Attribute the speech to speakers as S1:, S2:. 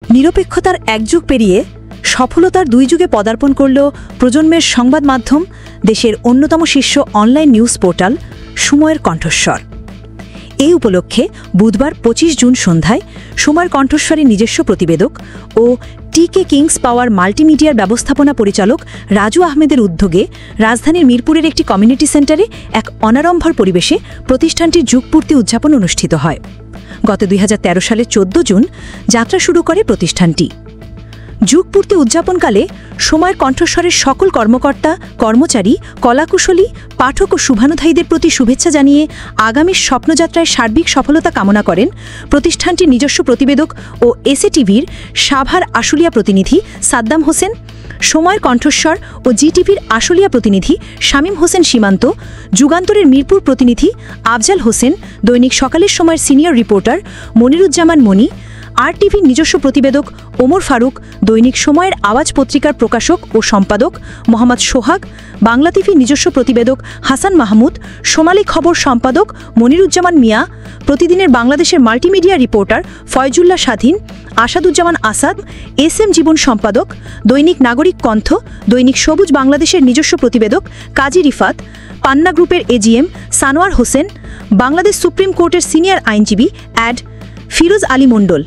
S1: নিরপেক্ষতার এক যুগ পেরিয়ে সফলতার দুই যুগে পদার্পণ করল প্রজন্মের সংবাদ মাধ্যম, দেশের অন্যতম শীর্ষ অনলাইন নিউজ পোর্টাল সময়ের কণ্ঠস্বর। এই উপলক্ষে বুধবার ২৫ জুন সন্ধ্যায় সময়ের কণ্ঠস্বরের নিজস্ব প্রতিবেদক ও টিকে কিংস পাওয়ার মাল্টিমিডিয়ার ব্যবস্থাপনা পরিচালক রাজু আহমেদের উদ্যোগে রাজধানীর মিরপুরের একটি কমিউনিটি সেন্টারে এক অনাড়ম্বর পরিবেশে প্রতিষ্ঠানটির যুগপূর্তি উদযাপন অনুষ্ঠিত হয়। গত ২০১৩ সালের ১৪ জুন যাত্রা শুরু করে প্রতিষ্ঠানটি। যুগপূর্তি উদযাপনকালে সময়ের কণ্ঠস্বরের সকল কর্মকর্তা, কর্মচারী, কলাকুশলী, পাঠক ও শুভানুধ্যায়ীদের প্রতি শুভেচ্ছা জানিয়ে আগামীর স্বপ্নযাত্রায় সার্বিক সফলতা কামনা করেন প্রতিষ্ঠানটির নিজস্ব প্রতিবেদক ও এসএটিভির সাভার আশুলিয়া প্রতিনিধি সাদ্দাম হোসেন, সময়ের কণ্ঠস্বর ও জিটিভির আশুলিয়া প্রতিনিধি শামীম হোসেন সীমান্ত, যুগান্তরের মিরপুর প্রতিনিধি আফজাল হোসেন, দৈনিক সকালের সময়ের সিনিয়র রিপোর্টার মনিরুজ্জামান মনি, আরটিভির নিজস্ব প্রতিবেদক ওমর ফারুক, দৈনিক সময়ের আওয়াজ পত্রিকার প্রকাশক ও সম্পাদক মোহাম্মদ সোহাগ, বাংলা টিভির নিজস্ব প্রতিবেদক হাসান মাহমুদ, সোনালী খবর সম্পাদক মনিরুজ্জামান মিয়া, প্রতিদিনের বাংলাদেশের মাল্টিমিডিয়া রিপোর্টার ফয়জুল্লাহ স্বাধীন, আসাদুজ্জামান আসাদ, এসএম জীবন সম্পাদক, দৈনিক নাগরিক কণ্ঠ, দৈনিক সবুজ বাংলাদেশের নিজস্ব প্রতিবেদক কাজী রিফাত, পান্না গ্রুপের এজিএম সানোয়ার হোসেন, বাংলাদেশ সুপ্রিম কোর্টের সিনিয়র আইনজীবী অ্যাড ফিরোজ আলী মণ্ডল।